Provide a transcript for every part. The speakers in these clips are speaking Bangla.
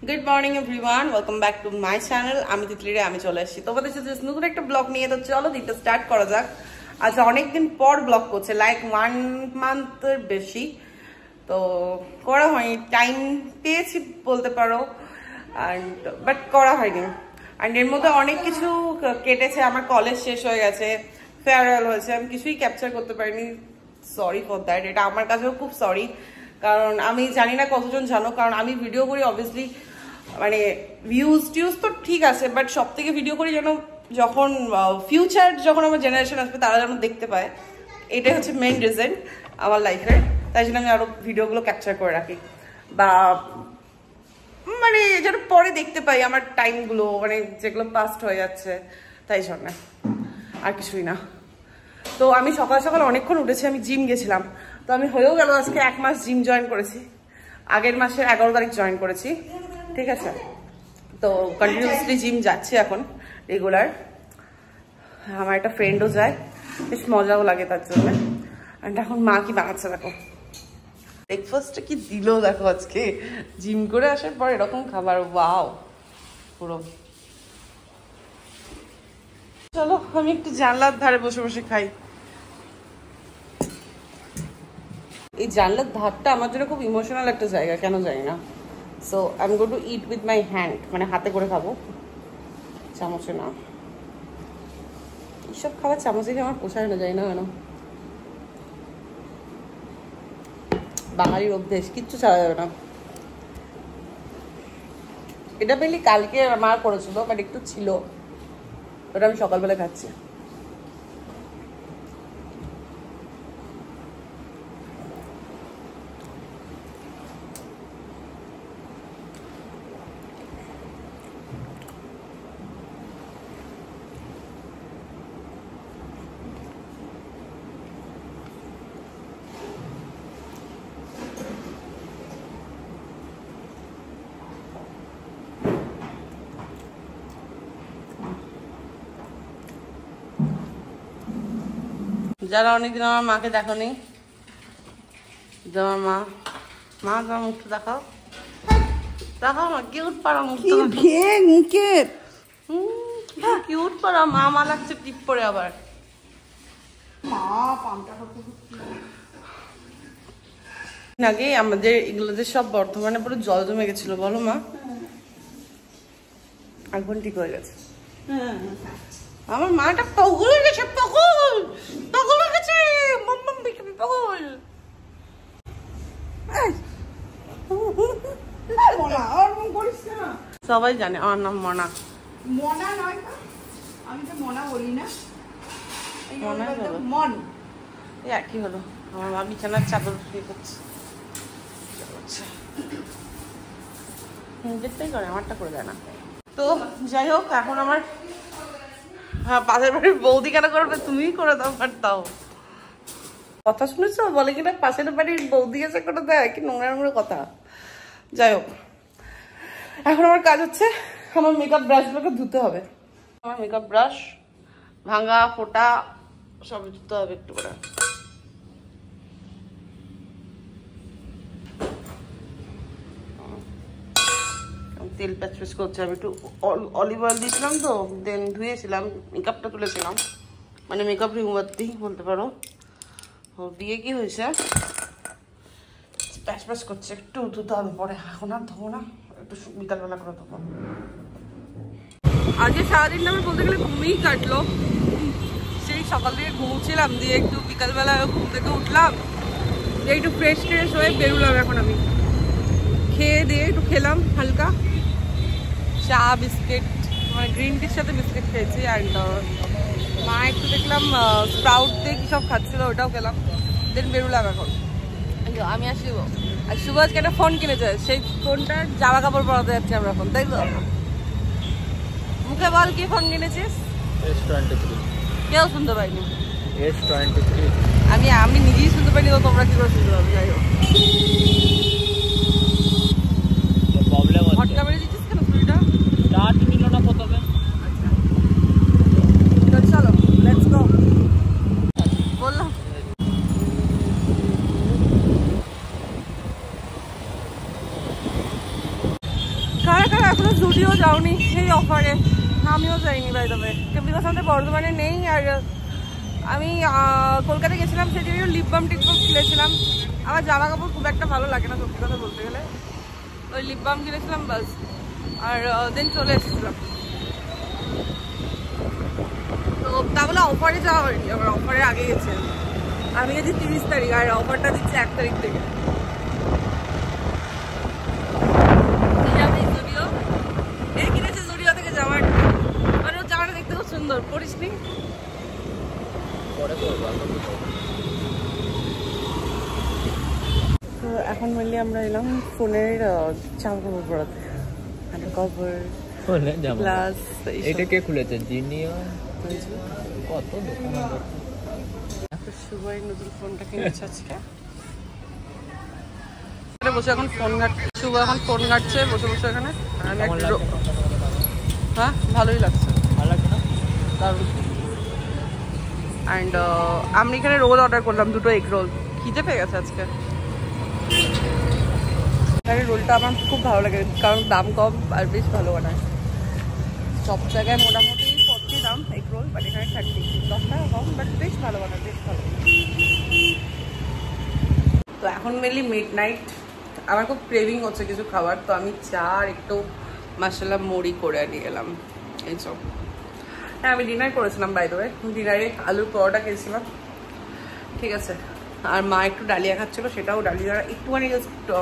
Good morning everyone, welcome back to my channel. আমি তিতলিরে আমি চলে এসেছি তোমাদের সাথে নতুন একটা ব্লগ নিয়ে। তো চলো দিনটা স্টার্ট করা যাক। আচ্ছা, অনেকদিন পর ব্লগ করছে, লাইক 1 মান্থের বেশি তো করা হয়নি। টাইম পেয়েছি বলতে পারো, অ্যান্ড বাট করা হয়নি। অ্যান্ড এর মধ্যে অনেক কিছু কেটেছে। আমার কলেজ শেষ হয়ে গেছে, ফেয়ারওয়েল হয়েছে, আমি কিছুই ক্যাপচার করতে পারিনি। সরি ফর দ্যাট, এটা আমার কাছেও খুব সরি। কারণ আমি জানি না কতজন জানো, কারণ আমি ভিডিও করি অবভিয়াসলি মানে ভিউজ টিউজ তো ঠিক আছে, বাট সব থেকে ভিডিও করি যেন যখন ফিউচার যখন আমার জেনারেশন আসবে তারা যেন দেখতে পায়। এটাই হচ্ছে মেইন রিজন আমার লাইফের। তাই জন্য আমি আরো ভিডিওগুলো ক্যাপচার করে রাখি, বা মানে যেন পরে দেখতে পাই আমার টাইমগুলো, মানে যেগুলো পাস্ট হয়ে যাচ্ছে, তাই জন্য আর কিছুই না। তো আমি সকাল সকাল অনেকক্ষণ উঠেছি, আমি জিম গেছিলাম। তো আমি হয়েও গেল আজকে 1 মাস জিম জয়েন করেছি। আগের মাসের 11 তারিখ জয়েন করেছি, ঠিক আছে। তো কন্টিনিউসলি জিম যাচ্ছি এখন রেগুলার। আমার একটা ফ্রেন্ডও যায়, বেশ মজাও লাগে তার জন্য। অ্যান্ড এখন মা কি বানাচ্ছে দেখো, ব্রেকফাস্টে কি দিল দেখো আজকে। জিম করে আসার পর এরকম খাবার, ওয়াও পুরো। চলো আমি একটু জানলার ধারে বসে বসে খাই। এই জানলার ধারটা আমার জন্য খুব ইমোশনাল একটা জায়গা, কেন জানি না। So I am going to it with my hand, মানে হাতে করে খাবো, চামচে না। এইসব খাবার চামচে খেয়ে আমার পোষায় না, যায় না কেন। বাঙালির অভ্যেস, কিচ্ছু ছাড়া যাবে না। এটা পেলি কালকে মা করেছিল, বাট একটু ছিল, ওটা আমি সকালবেলা খাচ্ছি। যারা অনেকদিন আমার মাকে দেখোনি, আমার মা তোমার মুখটা দেখাও, দেখাও মা, কিউট পাড়া মুখটা, মুখের কিউট পাড়া। মা লাগছে টিপ পরে আবার। আগে আমাদের এগুলোতে সব বর্ধমানে পুরো জল জমে গেছিল, বলো মা? এখন ঠিক হয়ে গেছে। আমার মাটা পাগল হয়ে গেছে, পাগল পাগল হয়ে গেছে, পাগল। সবাই জানে আমার নাম মনা। মনা নয়, আমি তো মনা বলি না, মনা হলো মন। এই একই হলো। আমার মা বিছানার চাদর শুয়ে করছে, নিজেরটাই করে, আমারটা করে দেয় না। তো যাই হোক, এখন আমার পাশের বাড়ির বৌদি কেন করবে, তুমিই করে দাও পারতাও। কথা শুনেছো, বলে কিনা পাশের বাড়ির বৌদি এসে করে দেয়, কি নোংরা নোংরা কথা। যাই হোক, এখন আমার কাজ হচ্ছে আমার মেকআপ ব্রাশগুলোকে ধুতে হবে। আমার মেকআপ ব্রাশ ভাঙা ফোটা সব ধুতে হবে একটু করে। তেল প্যাচ করছে, আমি একটু অলিভ অয়েল দিয়েছিলাম, তো দেন ধুয়েছিলাম, মেকআপটা তুলেছিলাম, মানে মেকআপ রিমুভার দিই বলতে পারো। দিয়ে কি হয়েছে, প্যাচ প্যাচ করছে, একটু ধুতে হবে পরে, এখন আর ধোবো না, একটু বিকালবেলা করে ধোবো। আজকে সারাদিন আমি বলতে গেলে ঘুমিয়েই কাটলো। সেই সকাল থেকে ঘুমছিলাম, দিয়ে একটু বিকালবেলা ঘুম থেকে উঠলাম, দিয়ে একটু ফ্রেশ ট্রেশ হয়ে বেরোলাম। এখন আমি খেয়ে দিয়ে একটু খেলাম হালকা চা বিস্কিট, মানে গ্রিন টির সাথে বিস্কিট খেয়েছি। অ্যান্ড মা একটু দেখলাম স্প্রাউট দিয়ে কী সব খাচ্ছিলো, ওটাও খেলাম। দেন বেরোলাম এখন। আমি আর শুভ, আর শুভ আজকে একটা ফোন কিনেছে, সেই ফোনটার জামা কাপড় পরাতে যাচ্ছি আমরা এখন, তাই তো? মুখে বল কি ফোন কিনেছিস? S23। কেউ শুনতে পাইনি। S23। আমি নিজেই শুনতে পাইনি, তো তোমরা কি করে শুনতে পারবে? যাই হোক, প্রবলেম হচ্ছে। হটকা মেরে দিচ্ছিস কেন ফুলটা? স্টার্ট নিল না প্রথমে। আচ্ছা, তো চলো লেটস গো। বললাম কারা কারা এখনো স্টুডিও যাওনি এই অফারে? আমিও যাইনি বাই দ্য ওয়ে, বিকজ আমাদের বর্ধমানে নেই। আর আমি কলকাতা গেছিলাম, সেটি লিপ বাম টিপ বাম কিনেছিলাম। আমার জামা কাপড় খুব একটা ভালো লাগে না সত্যি কথা বলতে গেলে, ওই লিপ বাম কিনেছিলাম বাস, আর দেন চলে এসেছিলাম। তো তা বলে অফারে যাওয়া হয়নি, আমার অফারে আগে গেছে। আমি গেছি 30 তারিখ, আর অফারটা দিচ্ছে 1 তারিখ থেকে। কিনেছে জুডিও থেকে জামাটা, মানে ওর জামাটা দেখতে খুব সুন্দর। পরিস নি? তো এখন বললি আমরা এলাম ফোনের জামা কাপড় পরাতে, কভার গ্লাস। এটা কে খুলেছে? জিনিও কত দোকান। শুভই নতুন ফোনটা কিনেছে আজকে, বসে এখন ফোন ঘাটছে। শুভ এখন ফোন ঘাটছে বসে বসে এখানে। হ্যাঁ ভালোই লাগছে, ভালো লাগছে না? দারুণ। অ্যান্ড আমি এখানে রোল অর্ডার করলাম, 2 এগ রোল। খিদে পেয়ে গেছে আজকে। এখানে রোলটা আমার খুব ভালো লাগে, কারণ দাম কম আর বেশ ভালো বানায়। সব জায়গায় মোটামুটি 40 দাম এগ রোল, বাট এখানে 30, 10 টাকা কম, বাট বেশ ভালো বানায়, বেশ ভালো। তো এখন মেনলি মিড নাইট, আমার খুব ক্রেভিং হচ্ছে কিছু খাবার, তো আমি চা আর একটু মশলা মুড়ি করে নিয়ে গেলাম এইসব। হ্যাঁ আমি ডিনার করেছিলাম বাই দ্য ওয়ে, ডিনারে আলুর পরোটা খেয়েছিলাম, ঠিক আছে। আর মা একটু ডালিয়া খাচ্ছিল, সেটাও ডালিয়া একটুখানি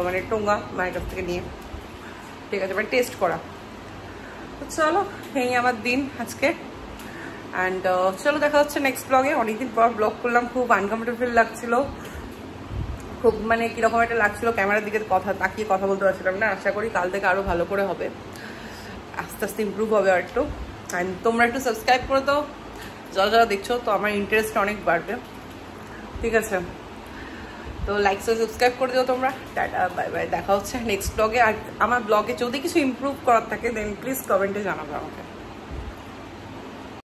মানে টোঙ্গা মায়ের কাছ থেকে নিয়ে, ঠিক আছে, মানে টেস্ট করা। তো চলো এই আমার দিন আজকে। অ্যান্ড চলো দেখা হচ্ছে নেক্সট ব্লগে। অনেকদিন পর ব্লগ করলাম, খুব আনকমফোর্টেবল লাগছিল, খুব মানে কীরকম একটা লাগছিল, ক্যামেরার দিকে তাকিয়ে কথা বলতে পারছিলাম না। আশা করি কাল থেকে আরও ভালো করে হবে, আস্তে আস্তে ইমপ্রুভ হবে আর একটু। অ্যান্ড তোমরা একটু সাবস্ক্রাইব করে দাও যারা যারা দেখছো, তো আমার ইন্টারেস্ট অনেক বাড়বে, ঠিক আছে। তো লাইক সাবস্ক্রাইব করে দিও তোমরা। টাটা বাই বাই, দেখা হচ্ছে নেক্সট ব্লগে। আর আমার ব্লগে যদি কিছু ইমপ্রুভ করার থাকে দেন প্লিজ কমেন্টে জানাবে আমাকে।